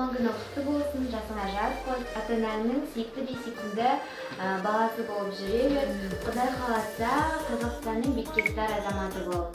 туған күні құтты болсын, жасыңа жас қос, ата-ананың сүйікті бесігінде баласы болып жүре бер. Құдай қаласа Қазақстанның беткештар азаматы болып.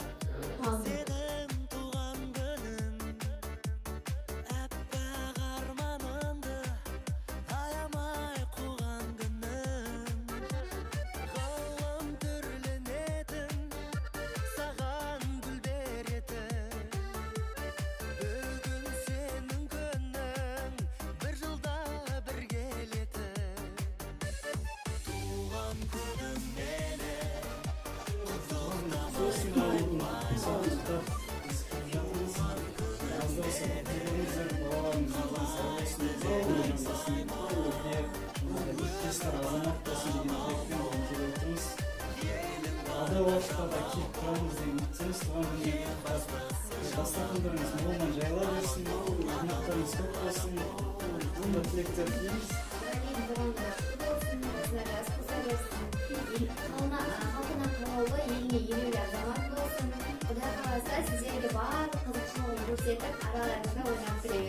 Sizlerle bağlı kazançlı olduğu şeyden aralarında oynatırız.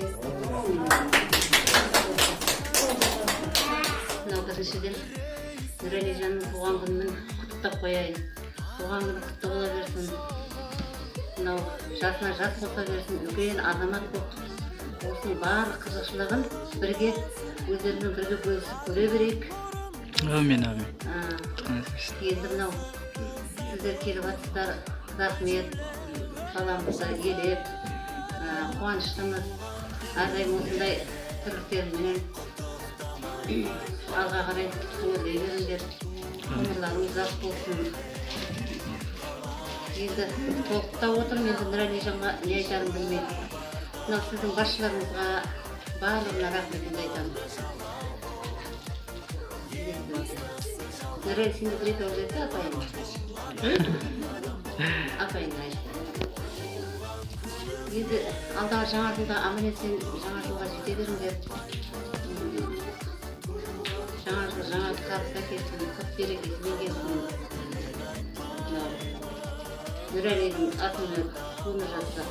Біріншіден Нұрәлижанның туған күнімен құттықтап қояйын. Туған күні құтты бола берсін. Мынау жасына жас қоса берсін, үлкен азамат болып, осының барлық қызықшылығын бірге өздерімен бірге бөлісіп көре берейік. Әмин. Енді мынау сіздер келіп жатсыздар, рахмет. Баламызды елеп, қуаныштымыз. Әрдайым осындай тірліктерімен алға қарай өрлей беріңдер. Өмірлеріңіз ұзақ болсын. Енді толықтап отырмын, енді Нұрәлижанға не айтарым білмеймін. Мынау сіздің басшыларыңызға барлығына рахметімді айтамын. Нұрәлі, сені бір екі өрлетті апайын. Апайын айтты. Енді алдағы жаңа жылда аман-есен жаңа жылға жете беріңдер. Жаңа жыл жаңа табысқа келсін, құт берекесімен келсін. Нұрәлидің атына туыны жатса.